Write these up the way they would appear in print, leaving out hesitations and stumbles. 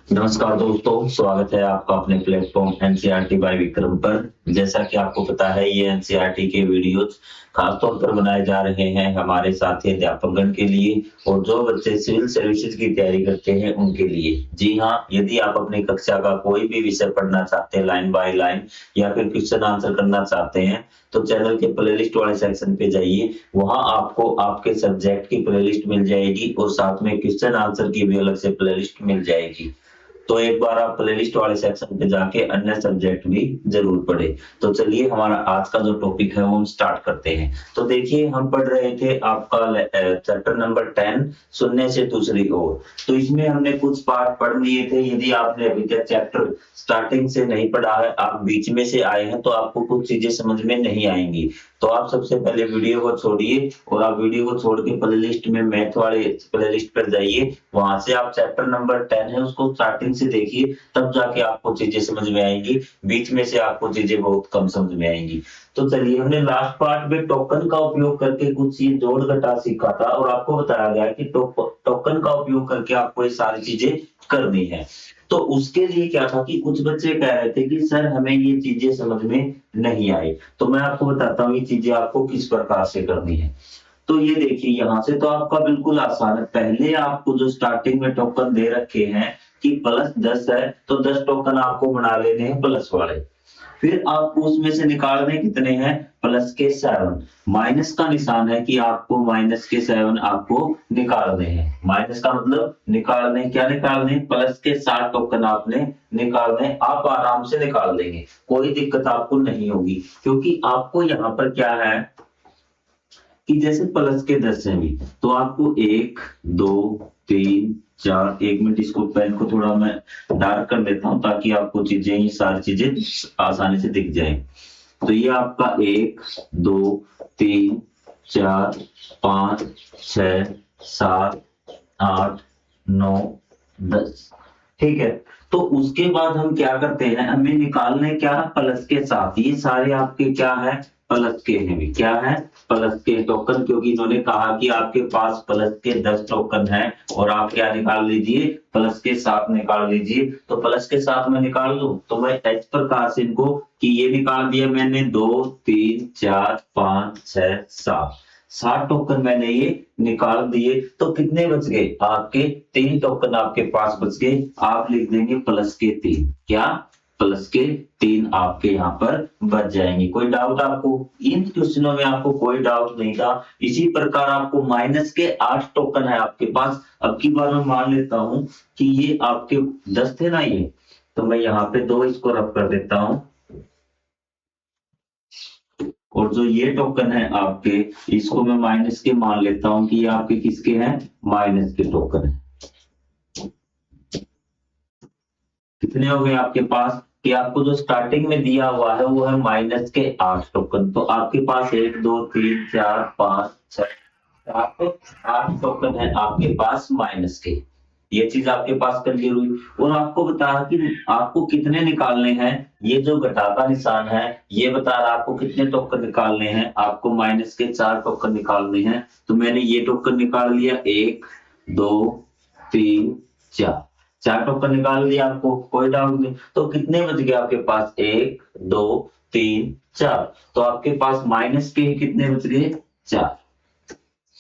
नमस्कार दोस्तों, स्वागत है आपका अपने प्लेटफॉर्म एनसीईआरटी बाय विक्रम पर। जैसा कि आपको पता है, ये एनसीईआरटी के वीडियोस खासतौर पर बनाए जा रहे हैं हमारे साथी अध्यापकगण के लिए और जो बच्चे सिविल सर्विसेज की तैयारी करते हैं उनके लिए। जी हाँ, यदि आप अपनी कक्षा का कोई भी विषय पढ़ना चाहते हैं लाइन बाय लाइन या फिर क्वेश्चन आंसर करना चाहते हैं तो चैनल के प्लेलिस्ट वाले सेक्शन पे जाइए। वहां आपको आपके सब्जेक्ट की प्लेलिस्ट मिल जाएगी और साथ में क्वेश्चन आंसर की भी अलग से प्लेलिस्ट मिल जाएगी। तो एक बार आप प्लेलिस्ट वाले सेक्शन पे जाके अन्य सब्जेक्ट भी जरूर पढ़े। तो चलिए हमारा आज का जो टॉपिक है वो हम स्टार्ट करते हैं। तो देखिए, हम पढ़ रहे थे आपका चैप्टर नंबर 10 सुनने से दूसरी ओर। तो इसमें हमने कुछ पार्ट पढ़ लिए थे। यदि आपने अभी तक चैप्टर स्टार्टिंग से नहीं पढ़ा है, आप बीच में से आए हैं, तो आपको कुछ चीजें समझ में नहीं आएंगी। तो आप सबसे पहले वीडियो को छोड़िए और आप वीडियो को छोड़ के प्लेलिस्ट में मैथ वाले प्लेलिस्ट पर जाइए। वहां से आप चैप्टर नंबर 10 है उसको स्टार्टिंग से देखिए, तब जाके आपको चीजें समझ में आएंगी। बीच में से आपको चीजें बहुत कम समझ में आएंगी। तो चलिए, हमने लास्ट पार्ट में टोकन का उपयोग करके कुछ ये जोड़ घटा सीखा था और आपको बताया गया कि टोकन का उपयोग करके आपको ये सारी चीजें करनी है। तो उसके लिए क्या था कि कुछ बच्चे कह रहे थे कि सर हमें ये चीजें समझ में नहीं आई। तो मैं आपको बताता हूँ ये चीजें आपको किस प्रकार से करनी है। तो ये देखिए, यहाँ से तो आपका बिल्कुल आसान है। पहले आपको जो स्टार्टिंग में टोकन दे रखे हैं कि +10 है, तो 10 टोकन आपको बना लेने हैं प्लस वाले। फिर आपको उसमें से निकालने कितने हैं, +7। माइनस का निशान है कि आपको -7 आपको निकालने हैं। माइनस का मतलब निकालने, क्या निकालने, +7 टोकन आपने निकालने। आप आराम से निकाल देंगे, कोई दिक्कत आपको नहीं होगी, क्योंकि आपको यहाँ पर क्या है कि जैसे +10 है भी, तो आपको 1 2 3 4, 1 मिनट इसको पेन को थोड़ा मैं डार्क कर देता हूं ताकि आपको चीजें, ये सारी चीजें आसानी से दिख जाए। तो ये आपका 1 2 3 4 5 6 7 8 9 10, ठीक है। तो उसके बाद हम क्या करते हैं, हमें निकालने क्या है, प्लस के साथ। ये सारे आपके क्या है, प्लस के हैं भी, क्या है, प्लस के टोकन, क्योंकि इन्होंने कहा कि आपके पास प्लस के 10 टोकन है और आप क्या निकाल लीजिए, प्लस के साथ निकाल लीजिए। तो प्लस के साथ मैं निकाल लूं तो मैं इस प्रकार से इनको कि ये निकाल दिया मैंने 2 3 4 5 6 7, 7 टोकन मैंने ये निकाल दिए। तो कितने बच गए आपके, 3 टोकन आपके पास बच गए। आप लिख देंगे +3, क्या, +3 आपके यहाँ पर बच जाएंगे। कोई डाउट आपको, इन क्वेश्चनों में आपको कोई डाउट नहीं था। इसी प्रकार आपको -8 टोकन है आपके पास। अब की बार मैं मान लेता हूं कि ये आपके 10 थे ना ये, तो मैं यहाँ पे 2 इसको रब कर देता हूं और जो ये टोकन है आपके, इसको मैं माइनस के मान लेता हूं कि ये आपके किसके हैं, माइनस के टोकन है। कितने हो गए आपके पास कि आपको जो स्टार्टिंग में दिया हुआ है वो है -8 टोकन। तो आपके पास 1 2 3 4 5 6 7 8 टोकन है आपके पास माइनस के। ये चीज आपके पास क्लियर हुई। और आपको बता कि आपको कितने निकालने हैं, ये जो घटा का निशान है ये बता रहा आपको कितने टोकन निकालने हैं। आपको -4 टोकन निकालने हैं। तो मैंने ये टोकन निकाल लिया, 1 2 3 4, 4 टोकन निकाल लिया आपको, कोई डाउट नहीं। तो कितने बच गए आपके पास, 1 2 3 4। तो आपके पास माइनस के कितने बच गए, 4।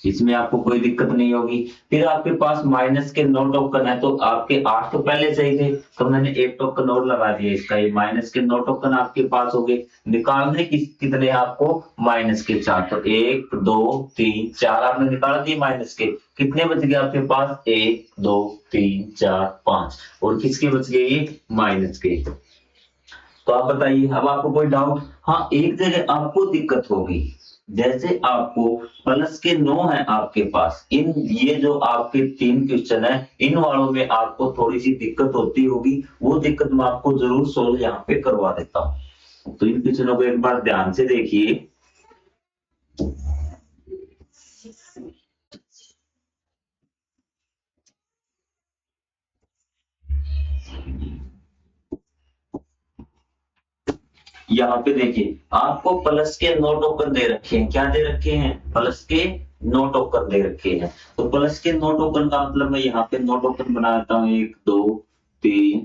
इसमें आपको कोई दिक्कत नहीं होगी। फिर आपके पास माइनस के 9 टोकन है, तो आपके 8 तो पहले से ही थे, तो मैंने 1 टोकन और लगा दिया इसका। ये माइनस के 9 टोकन आपके पास हो गए। निकालने कितने आपको, माइनस के 4। तो 1 2 3 4 आपने निकाल दिए माइनस के। कितने बच गए आपके पास, 1 2 3 4 5, और किसके बच गए ये, माइनस के। तो आप बताइए, अब आपको कोई डाउट। हाँ, एक जगह आपको दिक्कत होगी, जैसे आपको प्लस के 9 है आपके पास, इन ये जो आपके 3 क्वेश्चन है इन वालों में आपको थोड़ी सी दिक्कत होती होगी। वो दिक्कत मैं आपको जरूर सोल्व यहाँ पे करवा देता हूँ। तो इन क्वेश्चनों को एक बार ध्यान से देखिए। यहाँ पे देखिए, आपको प्लस के 9 टोकन दे रखे हैं। क्या दे रखे हैं, प्लस के 9 टोकन दे रखे हैं। तो प्लस के 9 टोकन का मतलब मैं यहाँ पे 9 टोकन बना देता हूँ, 1 2 3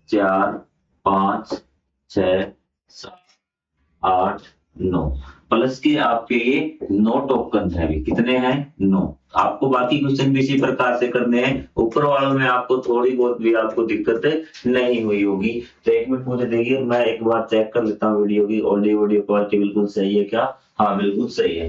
4 5 6 7 8 9 प्लस के आपके ये 9 टोकन है। कितने हैं? 9। आपको बाकी क्वेश्चन भी इसी प्रकार से करने हैं। ऊपर वालों में आपको थोड़ी बहुत भी आपको दिक्कत नहीं हुई होगी। तो 1 मिनट मुझे देखिए, मैं एक बार चेक कर लेता हूँ वीडियो की ऑडियो क्वालिटी बिल्कुल सही है क्या? हाँ बिल्कुल सही है।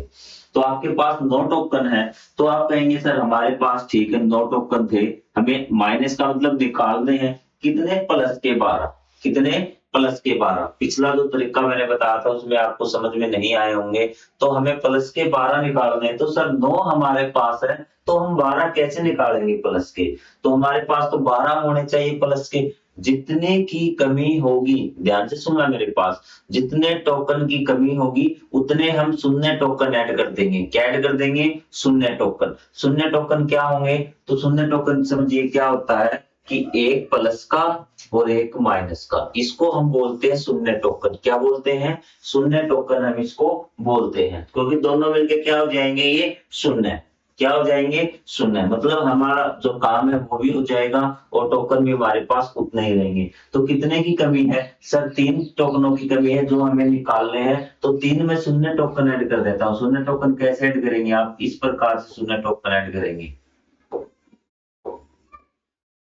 तो आपके पास 9 टोकन है। तो आप कहेंगे सर हमारे पास ठीक है 9 टोकन थे, हमें माइनस का मतलब निकालने हैं कितने? प्लस के 12। कितने? प्लस के 12। पिछला जो तरीका मैंने बताया था उसमें आपको समझ में नहीं आए होंगे। तो हमें प्लस के 12 निकालने हैं। तो सर 9 हमारे पास है, तो हम 12 कैसे निकालेंगे प्लस के? तो हमारे पास तो 12 होने चाहिए प्लस के। जितने की कमी होगी, ध्यान से सुनना मेरे पास, जितने टोकन की कमी होगी उतने हम शून्य टोकन ऐड कर देंगे। क्या ऐड कर देंगे? शून्य टोकन। शून्य टोकन क्या होंगे? तो शून्य टोकन समझिए क्या होता है कि एक प्लस का और एक माइनस का, इसको हम बोलते हैं शून्य टोकन। क्या बोलते हैं? शून्य टोकन हम इसको बोलते हैं, क्योंकि दोनों मिलके क्या हो जाएंगे? ये शून्य। क्या हो जाएंगे? शून्य। मतलब हमारा जो काम है वो भी हो जाएगा और टोकन भी हमारे पास उतने ही रहेंगे। तो कितने की कमी है? सर 3 टोकनों की कमी है जो हमें निकालने हैं। तो 3 में शून्य टोकन ऐड कर देता हूँ। शून्य टोकन कैसे ऐड करेंगे? आप इस प्रकार से शून्य टोकन ऐड करेंगे।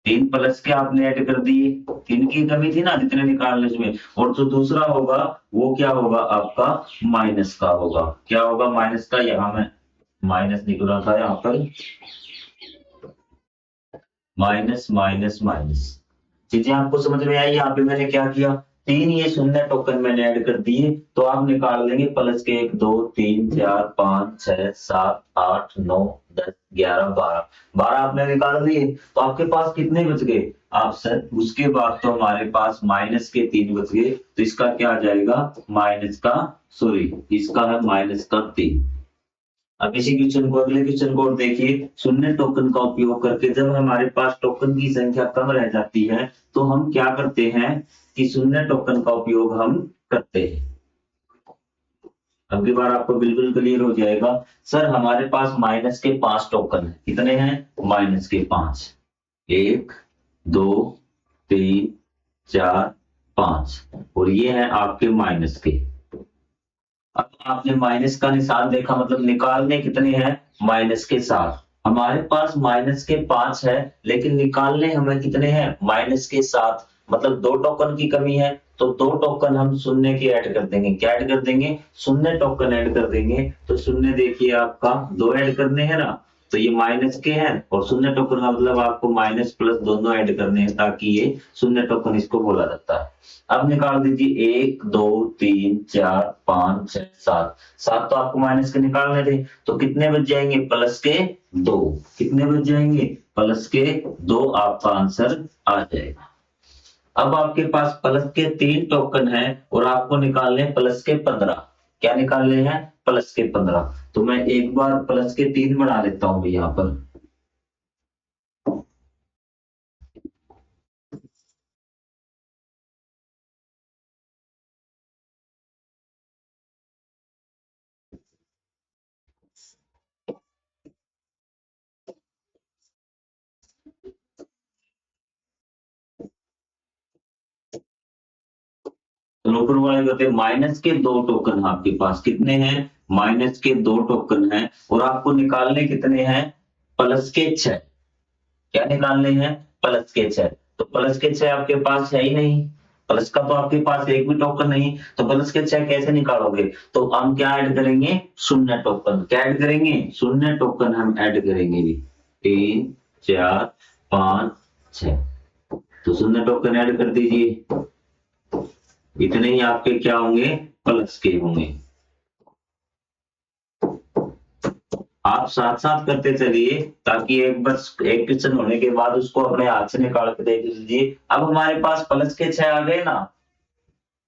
3 प्लस के आपने ऐड कर दिए, 3 की कमी थी ना जितने निकालने उसमें। और जो दूसरा होगा वो क्या होगा? आपका माइनस का होगा। क्या होगा? माइनस का। यहाँ मैं माइनस निकल रहा था, यहाँ पर माइनस माइनस माइनस। चीजें आपको समझ में आई? यहाँ पे मैंने क्या किया? 3 ये शून्य टोकन मैंने ऐड कर दिए। तो आप निकाल लेंगे प्लस के 1 2 3 4 5 6 7 8 9 10 11 12। 12 आपने निकाल दिए। तो आपके पास कितने बच गए? आप सर उसके बाद तो हमारे पास माइनस के 3 बच गए। तो इसका क्या आ जाएगा? माइनस का, सॉरी इसका है माइनस का 3। अब इसी क्वेश्चन को, अगले क्वेश्चन को और देखिए। शून्य टोकन का उपयोग करके जब हमारे पास टोकन की संख्या कम रह जाती है तो हम क्या करते हैं कि शून्य टोकन का उपयोग हम करते हैं। अब की बार आपको बिल्कुल क्लियर हो जाएगा। सर हमारे पास माइनस के 5 टोकन है। कितने हैं? माइनस के 5। 1 2 3 4 5 और ये है आपके माइनस के। अब आपने माइनस का निशान देखा, मतलब निकालने कितने हैं? माइनस के 7। हमारे पास माइनस के 5 है लेकिन निकालने हमें कितने हैं? माइनस के 7। मतलब 2 टोकन की कमी है। तो 2 टोकन हम शून्य के ऐड कर देंगे। क्या ऐड कर देंगे? शून्य टोकन ऐड कर देंगे। तो शून्य देखिए आपका 2 ऐड करने हैं ना, तो ये माइनस के हैं और शून्य टोकन का मतलब आपको माइनस प्लस दोनों ऐड करने हैं, ताकि ये शून्य टोकन इसको बोला जाता है। अब निकाल दीजिए 1 2 3 4 5 6 7। 7 तो आपको माइनस के निकालने थे। तो कितने बच जाएंगे? प्लस के 2। कितने बच जाएंगे? प्लस के 2 आपका आंसर आ जाएगा। अब आपके पास प्लस के 3 टोकन है और आपको निकालने प्लस के 15। क्या निकालने हैं? प्लस के 15। तो मैं एक बार प्लस के 3 बना लेता हूं यहाँ पर। ऊपर वाले कहते हैं माइनस के 2 टोकन आपके पास कितने हैं? माइनस के 2 टोकन हैं और आपको निकालने कितने हैं? प्लस के 6। क्या निकालने हैं? प्लस के 6। तो प्लस के 6 आपके पास है ही नहीं। प्लस का तो आपके पास एक भी टोकन नहीं। तो प्लस के 6 कैसे निकालोगे? तो हम क्या ऐड करेंगे? शून्य टोकन। क्या ऐड करेंगे? शून्य टोकन हम ऐड करेंगे भी। 3 4 5 6। तो शून्य टोकन ऐड कर दीजिए। इतने ही आपके क्या होंगे? प्लस के होंगे। आप साथ साथ करते चलिए ताकि एक बस एक क्वेश्चन होने के बाद उसको अपने हाथ से निकाल के देख लीजिए। अब हमारे पास प्लस के 6 आ गए ना,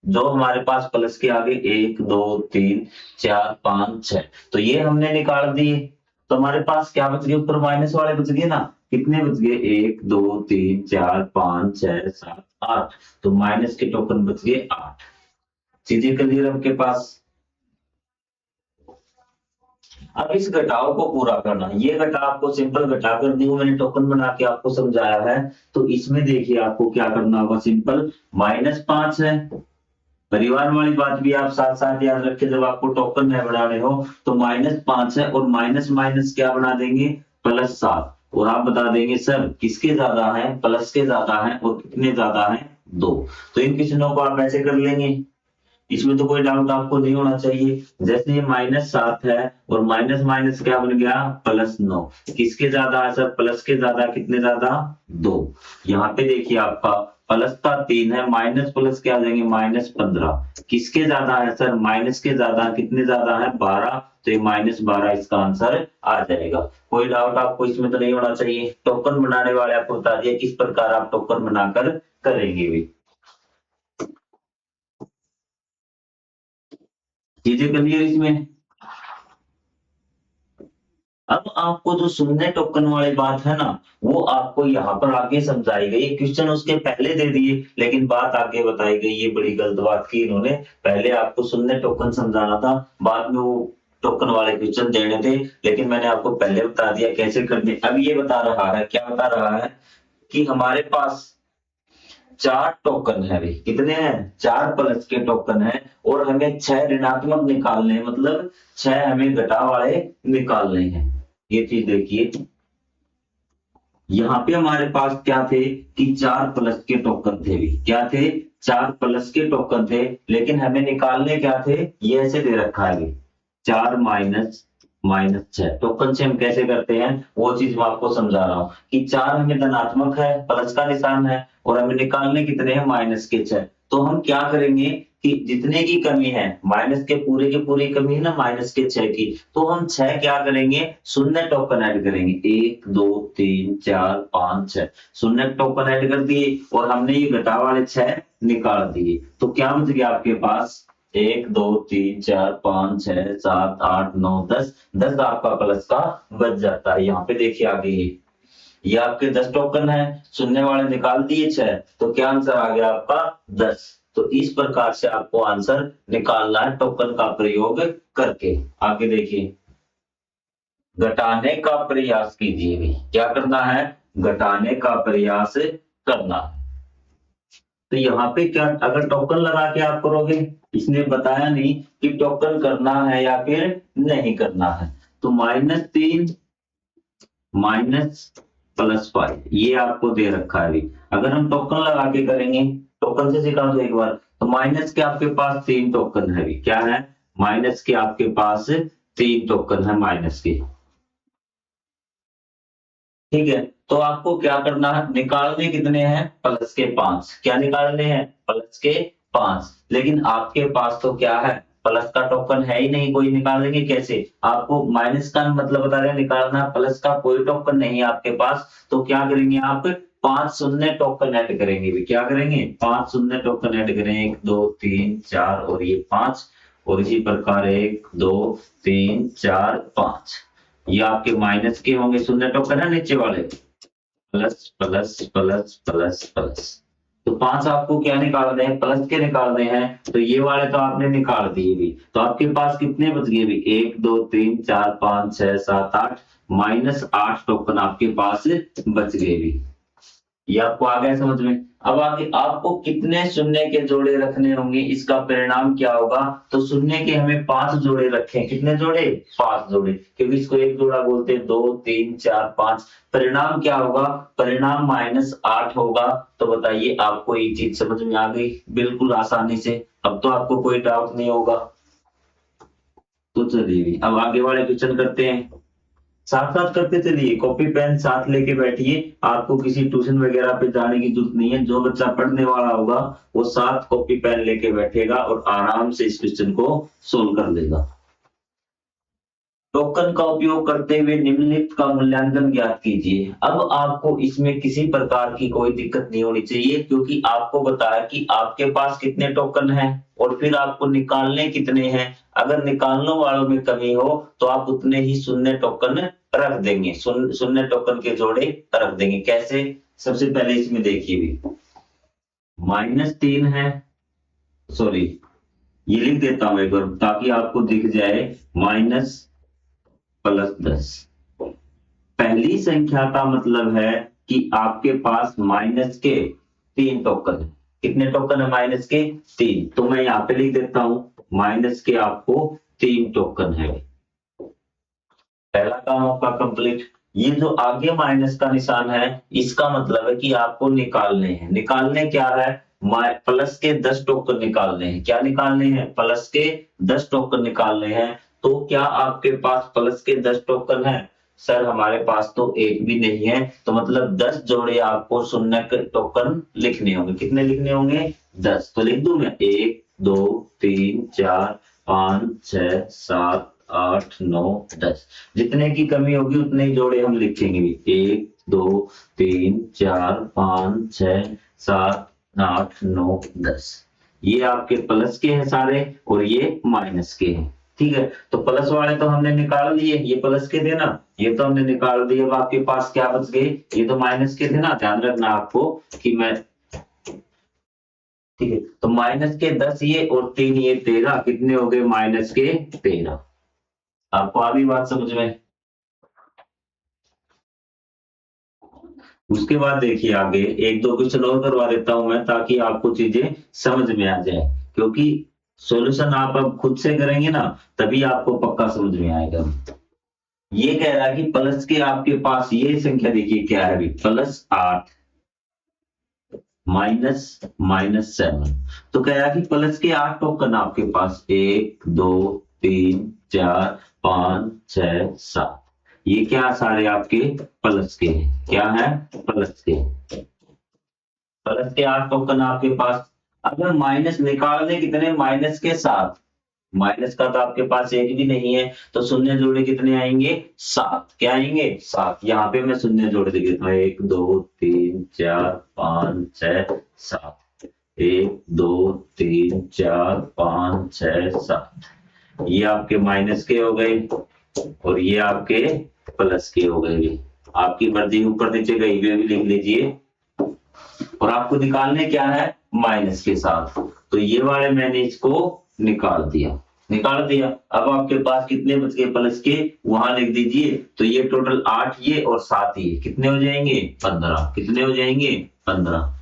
जो हमारे पास प्लस के आगे 1 2 3 4 5 6, तो ये हमने निकाल दिए। तो हमारे पास क्या बच गए? ऊपर माइनस वाले बच गए ना। कितने बच गए? 1 2 3 4 5 6 7 8। तो माइनस के टोकन बच गए 8। चीजें क्लियर आपके पास? अब इस घटाव को पूरा करना, ये घटाव आपको सिंपल घटा कर दी, मैंने टोकन बना के आपको समझाया है। तो इसमें देखिए आपको क्या करना होगा, सिंपल -5 है। परिवार वाली बात भी आप साथ साथ याद रखें, जब आपको टोकन है बनाने हो तो -5 है और माइनस माइनस क्या बना देंगे, +7। और आप बता देंगे सर किसके ज्यादा है, प्लस के ज्यादा है और कितने ज्यादा है, 2। तो इन क्वेश्चनों को आप ऐसे कर लेंगे, इसमें तो कोई डाउट आपको नहीं होना चाहिए। जैसे ये -7 है और माइनस माइनस क्या बन गया, +9। किसके ज्यादा है सर, प्लस के ज्यादा, कितने ज्यादा, 2। यहाँ पे देखिए आपका प्लस का 3 है, माइनस प्लस क्या आ जाएंगे, -15। किसके ज्यादा है सर, माइनस के ज्यादा, कितने ज्यादा है, 12। तो ये -12 इसका आंसर आ जाएगा। कोई डाउट आपको इसमें तो नहीं होना चाहिए। टोकन बनाने वाले आपको बता दिया किस प्रकार आप टोकन बनाकर करेंगे भी। चीजें क्लियर इसमें। अब आपको जो शून्य टोकन वाली बात है ना, वो आपको यहाँ पर आगे समझाई गई। क्वेश्चन उसके पहले दे दिए लेकिन बात आगे बताई गई, ये बड़ी गलत बात की इन्होंने। पहले आपको शून्य टोकन समझाना था, बाद में वो टोकन वाले क्वेश्चन देने थे, लेकिन मैंने आपको पहले बता दिया कैसे करने। अब ये बता रहा है, क्या बता रहा है कि हमारे पास 4 टोकन है भाई, कितने हैं, 4 प्लस के टोकन है और हमें 6 ऋणात्मक निकालने हैं, मतलब 6 हमें घटा वाले निकालने हैं। ये चीज देखिए, यहाँ पे हमारे पास क्या थे कि 4 प्लस के टोकन थे भी, क्या थे, 4 प्लस के टोकन थे, लेकिन हमें निकालने क्या थे, ये ऐसे दे रखा है 4 माइनस -6। टोकन से हम कैसे करते हैं वो चीज मैं आपको समझा रहा हूँ कि 4 हमें धनात्मक है, प्लस का निशान है और हमें निकालने कितने हैं, -6। तो हम क्या करेंगे कि जितने की कमी है, माइनस के पूरे कमी है ना, -6 की, तो हम 6 क्या करेंगे, शून्य टोकन ऐड करेंगे, 1 2 3 4 5 6 शून्य टोकन ऐड कर दिए और हमने ये घटा वाले 6 निकाल दिए। तो क्या बच गया आपके पास, 1 2 3 4 5 6 7 8 9 10, 10 आपका प्लस का बच जाता है। यहाँ पे देखिए आगे ये आपके 10 टोकन है, शून्य वाले निकाल दिए 6, तो क्या आंसर आ गया आपका 10। तो इस प्रकार से आपको आंसर निकालना है टोकन का प्रयोग करके। आगे देखिए, घटाने का प्रयास कीजिए भी, क्या करना है, घटाने का प्रयास करना। तो यहाँ पे क्या, अगर टोकन लगा के आप करोगे, इसने बताया नहीं कि टोकन करना है या फिर नहीं करना है। तो -3 -+5 ये आपको दे रखा है अभी। अगर हम टोकन लगा के करेंगे, टोकन से सिखा दो एक बार, तो माइनस के आपके पास 3 टोकन है अभी, क्या है, माइनस के आपके पास 3 टोकन है माइनस के। ठीक है, तो आपको क्या करना है, निकालने कितने हैं, प्लस के 5। क्या निकालने हैं, प्लस के 5। लेकिन आपके पास तो क्या है, प्लस का टोकन है ही नहीं, कोई निकालेंगे कैसे, आपको माइनस का मतलब बता रहे हैं निकालना, प्लस का कोई टोकन नहीं है आपके पास। तो क्या करेंगे आप, 5 शून्य टोकन ऐड करेंगे भी, क्या करेंगे, 5 शून्य टोकन ऐड करें, 1 2 3 4 और ये 5, और इसी प्रकार 1 2 3 4 5, ये आपके माइनस के होंगे, शून्य टोकन है नीचे वाले, plus plus plus plus plus. तो 5 आपको क्या निकालने हैं, प्लस के निकालने हैं, तो ये वाले तो आपने निकाल दिए भी। तो आपके पास कितने बच गए भी, 1 2 3 4 5 6 7 8, -8 टोकन आपके पास बच गए भी। ये आपको आ गया समझ में। अब आगे आपको कितने शून्य के जोड़े रखने होंगे, इसका परिणाम क्या होगा। तो शून्य के हमें 5 जोड़े रखें, कितने जोड़े, 5 जोड़े, क्योंकि इसको एक जोड़ा बोलते हैं, 2 3 4 5। परिणाम क्या होगा, परिणाम -8 होगा। तो बताइए आपको ये चीज समझ में आ गई बिल्कुल आसानी से, अब तो आपको कोई डाउट नहीं होगा। तो चलिए अब आगे वाले क्वेश्चन करते हैं, साथ साथ करते चलिए, कॉपी पेन साथ लेके बैठिए। आपको किसी ट्यूशन वगैरह पे जाने की जरूरत नहीं है, जो बच्चा पढ़ने वाला होगा वो साथ कॉपी पेन लेके बैठेगा और आराम से इस क्वेश्चन को सोल्व कर लेगा। टोकन का उपयोग करते हुए निम्नलिखित का मूल्यांकन ज्ञात कीजिए। अब आपको इसमें किसी प्रकार की कोई दिक्कत नहीं होनी चाहिए, क्योंकि आपको बताया कि आपके पास कितने टोकन हैं और फिर आपको निकालने कितने हैं। अगर निकालने वालों में कमी हो तो आप उतने ही शून्य टोकन रख देंगे, शून्य टोकन के जोड़े रख देंगे। कैसे, सबसे पहले इसमें देखिए भी, -3 है, सॉरी ये लिख देता हूं एक बार ताकि आपको दिख जाए, -3 प्लस 10। पहली संख्या का मतलब है कि आपके पास माइनस के 3 टोकन है। कितने टोकन है माइनस के? 3। तो मैं यहाँ पे लिख देता हूं माइनस के आपको 3 टोकन है। पहला काम आपका कंप्लीट। ये जो आगे माइनस का निशान है इसका मतलब है कि आपको निकालने हैं। निकालने क्या है? प्लस के 10 टोकन निकालने हैं। क्या निकालने हैं? प्लस के 10 टोकन निकालने हैं। तो क्या आपके पास प्लस के 10 टोकन है? सर हमारे पास तो एक भी नहीं है। तो मतलब 10 जोड़े आपको शून्य के टोकन लिखने होंगे। कितने लिखने होंगे? 10। तो लिख दूं मैं 1 2 3 4 5 6 7 8 9 10। जितने की कमी होगी उतने ही जोड़े हम लिखेंगे। 1 2 3 4 5 6 7 8 9 10। ये आपके प्लस के हैं सारे और ये माइनस के हैं। ठीक है, तो प्लस वाले तो हमने निकाल दिए, ये प्लस के थे ना, ये तो हमने निकाल दिए। अब आपके पास क्या बच गए? ये तो माइनस के थे ना। ध्यान रखना आपको कि मैं, ठीक है, तो माइनस के 10 ये और 3 ये 13। कितने हो गए? माइनस के 13। आपको आ गई बात समझ में? उसके बाद देखिए आगे एक दो क्वेश्चन और करवा देता हूं मैं ताकि आपको चीजें समझ में आ जाए, क्योंकि सॉल्यूशन आप अब खुद से करेंगे ना तभी आपको पक्का समझ में आएगा। ये कह रहा है कि प्लस के आपके पास ये संख्या देखिए क्या है अभी, +8 -7। तो कह रहा है कि प्लस के 8 टोकन आपके पास, 1 2 3 4 5 6 7। ये क्या सारे आपके प्लस के हैं? क्या है? प्लस के। प्लस के 8 टोकन आपके पास। अगर माइनस निकालने कितने? माइनस के 7। माइनस का तो आपके पास एक भी नहीं है, तो शून्य जोड़े कितने आएंगे? 7। क्या आएंगे? 7। यहाँ पे मैं शून्य जोड़ देता हूँ, 1 2 3 4 5 6 7। 1 2 3 4 5 6 7। ये आपके माइनस के हो गए और ये आपके प्लस के हो गए। आपकी मर्जी, ऊपर नीचे कहीं भी लिख लीजिए। और आपको निकालने क्या है? माइनस के साथ। तो ये वाले मैंने इसको निकाल दिया। निकाल दिया। अब आपके पास कितने बच गए प्लस के? वहां लिख दीजिए। तो ये टोटल 8 ये और 7 ये कितने हो जाएंगे? 15। कितने हो जाएंगे? 15।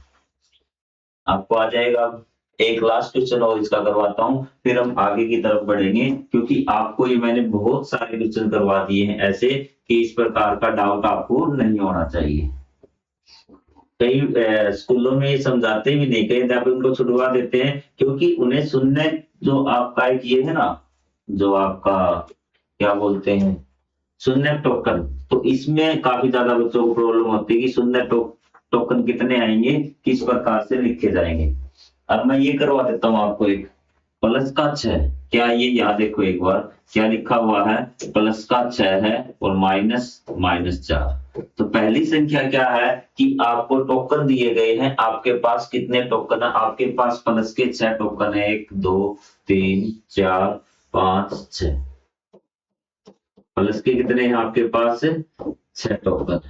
आपको आ जाएगा। एक लास्ट क्वेश्चन और इसका करवाता हूं, फिर हम आगे की तरफ बढ़ेंगे, क्योंकि आपको ये मैंने बहुत सारे क्वेश्चन करवा दिए हैं ऐसे कि इस प्रकार का डाउट आपको नहीं होना चाहिए। कई स्कूलों में ये समझाते भी नहीं, कई अध्यापक उनको छुड़वा देते हैं, क्योंकि उन्हें सुनने जो आपका एक ये है ना, जो आपका क्या बोलते हैं, शून्य टोकन, तो इसमें काफी ज्यादा बच्चों को प्रॉब्लम होती है कि शून्य टोकन कितने आएंगे, किस प्रकार से लिखे जाएंगे। अब मैं ये करवा देता हूँ आपको एक प्लस का 6। क्या ये यहाँ देखो एक बार क्या लिखा हुआ है? प्लस का 6 है और -4। तो पहली संख्या क्या है कि आपको टोकन दिए गए हैं। आपके पास कितने टोकन है? आपके पास प्लस के 6 टोकन है, 1 2 3 4 5 6। प्लस के कितने हैं आपके पास? 6 टोकन।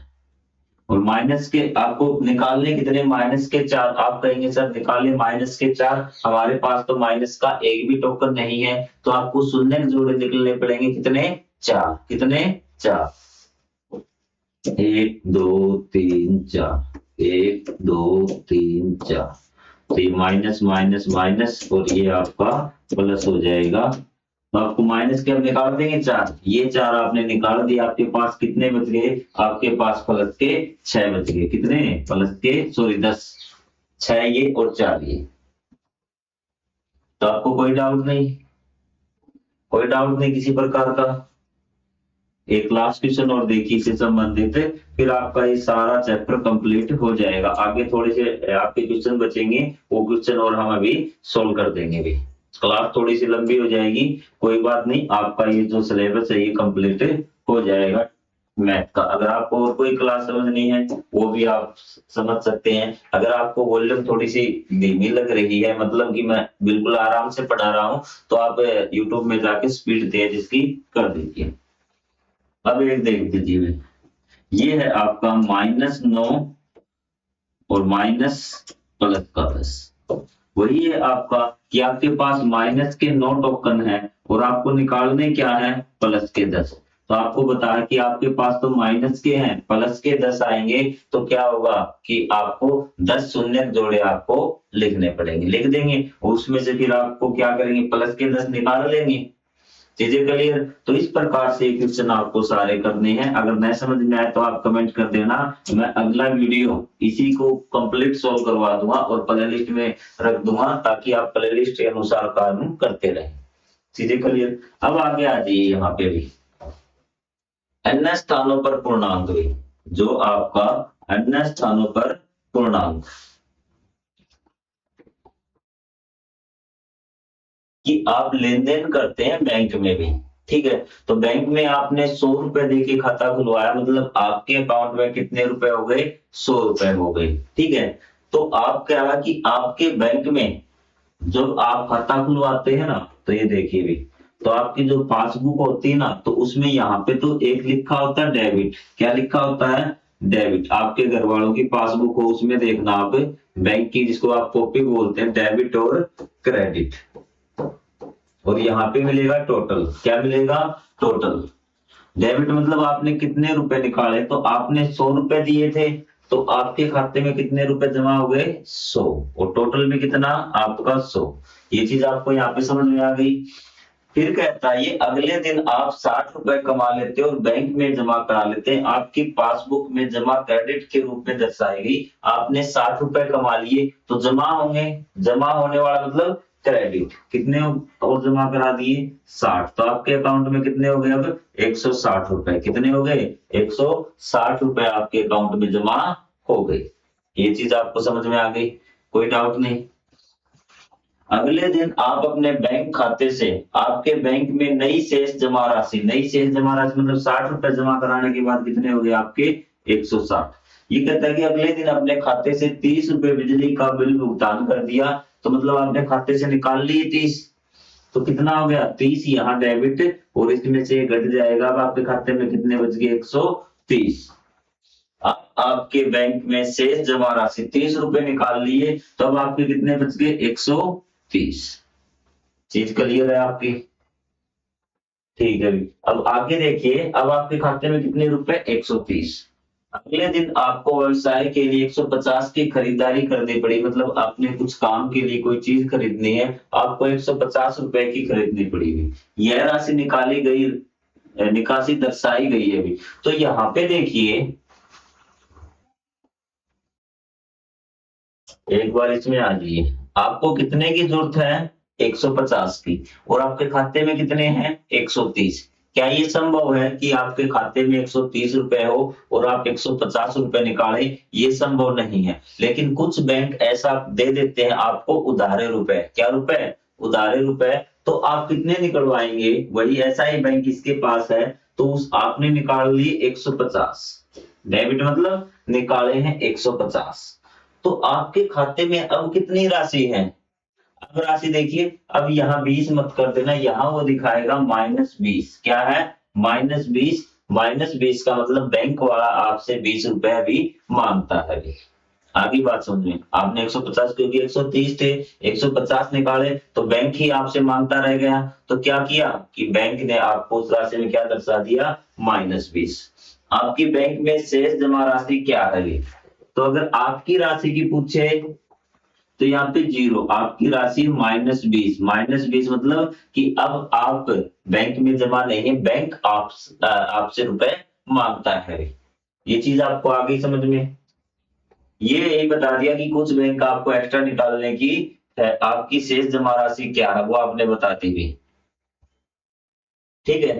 और माइनस के आपको निकालने कितने? माइनस के 4। आप कहेंगे सर निकाले माइनस के 4, हमारे पास तो माइनस का एक भी टोकन नहीं है। तो आपको शून्य जोड़े निकलने पड़ेंगे। कितने? 4। कितने? 4। 1 2 3 4। 1 2 3 4। तो ये माइनस माइनस माइनस और ये आपका प्लस हो जाएगा। तो आपको माइनस के अब निकाल देंगे 4। ये 4 आपने निकाल दिया। आपके पास कितने बच गए? आपके पास प्लस के 6 बच गए। कितने? प्लस के 10। 6 ये और 4 ये। तो आपको कोई डाउट नहीं? कोई डाउट नहीं किसी प्रकार का? एक लास्ट क्वेश्चन और देखिए इससे संबंधित, फिर आपका ये सारा चैप्टर कंप्लीट हो जाएगा। आगे थोड़े से आपके क्वेश्चन बचेंगे, वो क्वेश्चन और हम अभी सोल्व कर देंगे भी। क्लास थोड़ी सी लंबी हो जाएगी, कोई बात नहीं, आपका ये जो सिलेबस है ये कंप्लीट हो जाएगा मैथ का। अगर आपको और कोई क्लास समझनी है वो भी आप समझ सकते हैं। अगर आपको वॉल्यूम थोड़ी सी धीमी लग रही है, मतलब कि मैं बिल्कुल आराम से पढ़ा रहा हूँ, तो आप यूट्यूब में जाके स्पीड तेज इसकी कर दीजिए। अब एक देख दीजिए, ये है आपका -9 और माइनस प्लस का 10। वही है आपका कि आपके पास माइनस के 9 टोकन है और आपको निकालने क्या है? प्लस के 10। तो आपको बता है कि आपके पास तो माइनस के हैं, प्लस के 10 आएंगे तो क्या होगा कि आपको 10 शून्य जोड़े आपको लिखने पड़ेंगे, लिख देंगे। उसमें से फिर आपको क्या करेंगे, प्लस के 10 निकाल लेंगे। चीजें क्लियर? तो इस प्रकार से क्वेश्चन आपको सारे करने हैं। अगर नहीं समझ में आए तो आप कमेंट कर देना, मैं अगला वीडियो इसी को कंप्लीट सॉल्व करवा दूंगा और प्ले लिस्ट में रख दूंगा, ताकि आप प्ले लिस्ट के अनुसार काम करते रहें। चीजें क्लियर? अब आगे आ जाइए, यहाँ पे भी अन्य स्थानों पर पूर्णांक भी, जो आपका अन्य स्थानों पर पूर्णांक कि आप लेन देन करते हैं बैंक में भी, ठीक है। तो बैंक में आपने 100 रुपए दे के खाता खुलवाया, मतलब आपके अकाउंट में कितने रुपए हो गए, 100 रुपए हो गए, ठीक है। तो आप क्या है कि आपके बैंक में जब आप खाता खुलवाते हैं ना, तो ये देखिए भी, तो आपकी जो पासबुक होती है ना, तो उसमें यहाँ पे तो एक लिखा होता है डेबिट। क्या लिखा होता है? डेबिट। आपके घर वालों की पासबुक हो, उसमें देखना आप बैंक की, जिसको आप कॉपी बोलते हैं, डेबिट और क्रेडिट। और यहाँ पे मिलेगा टोटल। क्या मिलेगा? टोटल। डेबिट मतलब आपने कितने रुपए निकाले, तो आपने 100 रुपए दिए थे, तो आपके खाते में कितने रुपए जमा हो गए, 100। और टोटल में कितना? आपका 100। ये चीज आपको यहाँ पे समझ में आ गई। फिर कहता है ये अगले दिन आप 60 रुपए कमा लेते हो और बैंक में जमा करा लेते हैं, आपकी पासबुक में जमा क्रेडिट के रूप में दर्शाएगी। आपने 60 रुपए कमा लिए तो जमा होंगे, जमा होने वाला मतलब क्रेडिट। कितने और जमा करा दिए? 60। तो आपके अकाउंट में कितने हो गए अब? 160 रुपए। कितने हो गए? 160 रुपए आपके अकाउंट में जमा हो गए। ये चीज आपको समझ में आ गई? कोई डाउट नहीं? अगले दिन आप अपने बैंक खाते से आपके बैंक में नई शेष जमा राशि, नई शेष जमा राशि मतलब 60 रुपए जमा कराने के बाद कितने हो गए आपके? 160। ये कहता है कि अगले दिन अपने खाते से 30 रुपए बिजली का बिल भुगतान कर दिया, तो मतलब आपने खाते से निकाल लिए 30, तो कितना हो गया? 30 यहाँ डेबिट और इसमें से घट जाएगा। अब आपके खाते में कितने बच गए? 130। आपके बैंक में शेष जमा राशि 30 रुपए निकाल लिए, तो अब आपके कितने बच गए? 130। चीज क्लियर है आपकी? ठीक है। अब आगे देखिए, अब आपके खाते में कितने रुपए? 130। अगले दिन आपको व्यवसाय के लिए 150 की खरीदारी करनी पड़ी, मतलब आपने कुछ काम के लिए कोई चीज खरीदनी है, आपको 150 रुपए की खरीदनी पड़ेगी। यह राशि निकाली गई, निकासी दर्शाई गई है अभी। तो यहाँ पे देखिए, एक बार इसमें आ जाइए, आपको कितने की जरूरत है? 150 की। और आपके खाते में कितने हैं? 130। क्या ये संभव है कि आपके खाते में 130 रुपए हो और आप 150 रुपए निकालें? ये संभव नहीं है। लेकिन कुछ बैंक ऐसा दे देते हैं आपको उधारे रुपए। क्या रुपए? उधारे रुपए। तो आप कितने निकलवाएंगे? वही ऐसा ही बैंक इसके पास है, तो उस आपने निकाल लिए 150। डेबिट मतलब निकाले हैं 150। तो आपके खाते में अब कितनी राशि है? अब राशि देखिए, अब यहाँ 20 मत कर देना, यहाँ वो दिखाएगा -20। क्या है? -20। -20 का मतलब बैंक वाला आपसे 20 रुपए भी मांगता है अभी। आगे बात समझ में? आपने 150 क्योंकि 130 थे, 150 निकाले तो बैंक ही आपसे मांगता रह गया। तो क्या किया कि बैंक ने आपको उस राशि में क्या दर्शा दिया? -20। आपकी बैंक में शेष जमा राशि क्या है? तो अगर आपकी राशि की पूछे तो यहाँ पे 0, आपकी राशि -20। -20 मतलब कि अब आप बैंक में जमा नहीं है, बैंक आपसे रुपए मांगता है। ये चीज आपको आ गई समझ में? ये यही बता दिया कि कुछ बैंक आपको एक्स्ट्रा निकालने की है, आपकी शेष जमा राशि क्या है वो आपने बता दी भी। ठीक है,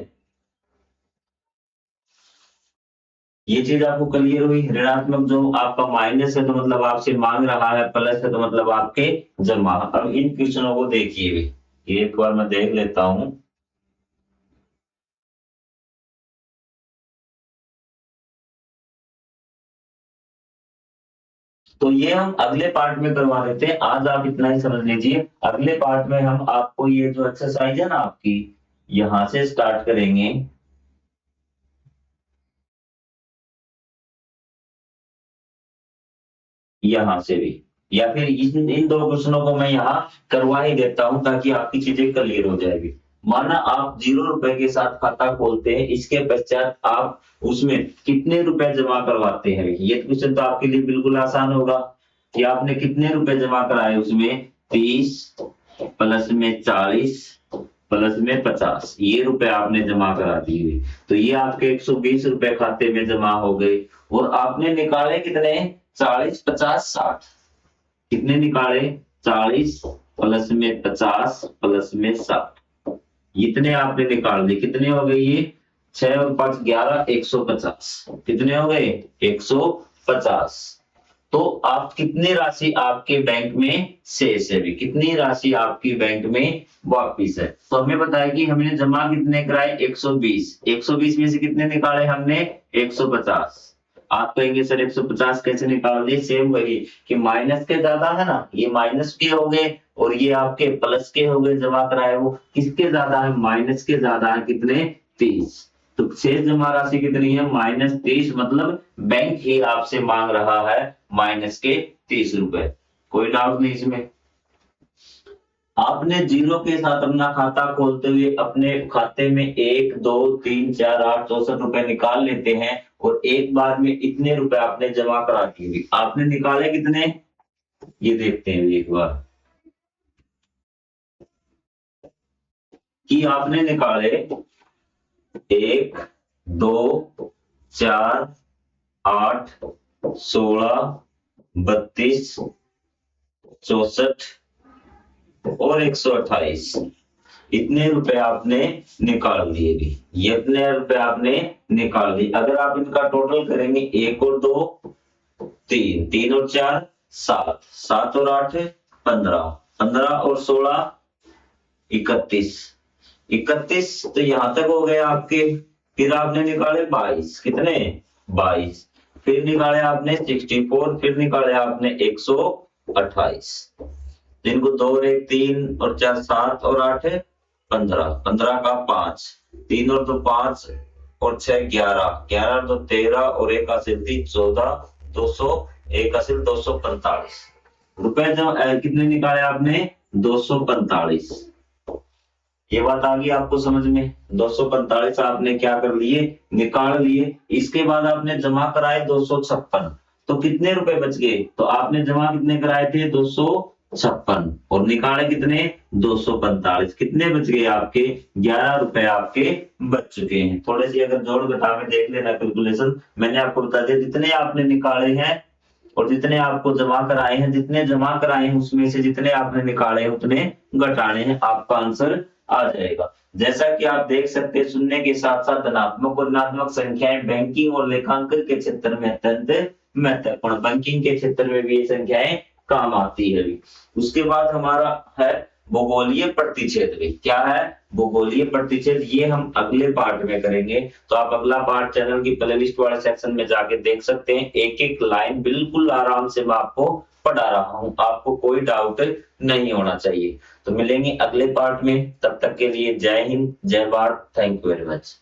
ये चीज आपको क्लियर हुई? ऋणात्मक जो आपका माइनस है तो मतलब आपसे मांग रहा है, प्लस है तो मतलब आपके जमा। अब इन क्वेश्चनों को देखिए भी, एक बार मैं देख लेता हूं। तो ये हम अगले पार्ट में करवा देते हैं, आज आप इतना ही समझ लीजिए। अगले पार्ट में हम आपको ये जो एक्सरसाइज है ना आपकी, यहां से स्टार्ट करेंगे, यहां से भी, या फिर इन दो क्वेश्चनों को मैं यहाँ करवा ही देता हूं ताकि आपकी चीजें क्लियर हो जाएगी। माना आप 0 रुपए के साथ खाता खोलते हैं, इसके पश्चात आप उसमें कितने रुपए जमा करवाते हैं। ये क्वेश्चन तो आपके लिए बिल्कुल आसान होगा कि आपने कितने रुपए जमा कराए उसमें 30 प्लस में 40 प्लस में 50, ये रुपए आपने जमा करा दिए। तो ये आपके 120 रुपए खाते में जमा हो गए और आपने निकाले कितने 40 50 60। कितने निकाले 40 प्लस में 50 प्लस में 60, इतने आपने निकाल दिए। कितने हो गए ये 6 और 5 11 150। कितने हो गए 150। तो आप कितनी राशि आपके बैंक में शेष है, भी कितनी राशि आपकी बैंक में वापिस है। तो हमें बताया कि हमने जमा कितने कराए 120। 120 में से कितने निकाले हमने 150। आप कहेंगे सर 150 कैसे निकाल दिए, सेम वही कि माइनस के ज्यादा है ना, ये माइनस के हो गए और ये आपके प्लस के हो गए जमा कराए। वो किसके ज्यादा है, माइनस के ज्यादा है। कितने 30। तो शेष जमा राशि कितनी है -30, मतलब बैंक ही आपसे मांग रहा है माइनस के 30 रुपए। कोई डाउट नहीं इसमें। आपने 0 के साथ अपना खाता खोलते हुए अपने खाते में 1 2 3 4 8 64 रुपए निकाल लेते हैं और एक बार में इतने रुपए आपने जमा करा दिए। आपने निकाले कितने, ये देखते हैं एक बार कि आपने निकाले 1 2 4 8 16 32 64 और 128, इतने रुपए आपने निकाल दिए भी। ये इतने रुपए आपने निकाल दिए। अगर आप इनका टोटल करेंगे 1 और 2 3, 3 और 4 7, 7 और 8 15, 15 और 16 31, 31 तो यहां तक हो गए आपके। फिर आपने निकाले 22, कितने 22, फिर निकाले आपने 64, फिर निकाले आपने 128। इनको 2 और 1 3 और 4 7 और 8 15, 15 का 5, 3 और 2 5 और 6 11, 11 और 2 13 और 1 हासिल 3 14, 200 1 हासिल 245 रुपए। जब कितने निकाले आपने 245। ये बात आ गई आपको समझ में। 245 आपने क्या कर लिए, निकाल लिए। इसके बाद आपने जमा कराए 256, तो कितने रुपए बच गए, तो आपने जमा कितने कराए थे 256 और निकाले कितने 245। कितने बच गए आपके 11 रुपए आपके बच चुके हैं। थोड़े सी अगर जोड़ घटा में देख लेना कैलकुलेशन, मैंने आपको बता दिया जितने आपने निकाले हैं और जितने आपको जमा कराए हैं, जितने जमा कराए हैं उसमें से जितने आपने निकाले हैं उतने घटाने हैं, आपका आंसर आ जाएगा। जैसा कि आप देख सकते हैं शून्य के साथ साथ धनात्मक और ऋणात्मक संख्याएं बैंकिंग और लेखांकन के क्षेत्र में अत्यंत महत्वपूर्ण, बैंकिंग के क्षेत्र में भी ये संख्याएं काम आती है। उसके बाद हमारा है भूगोलीय प्रतिच्छेद। क्या है भूगोलीय प्रतिच्छेद, ये हम अगले पार्ट में करेंगे। तो आप अगला पार्ट चैनल की प्लेलिस्ट वाले सेक्शन में जाके देख सकते हैं। एक एक लाइन बिल्कुल आराम से मैं आपको पढ़ा रहा हूं, आपको कोई डाउट नहीं होना चाहिए। तो मिलेंगे अगले पार्ट में, तब तक के लिए जय हिंद जय Bharat, thank you very much.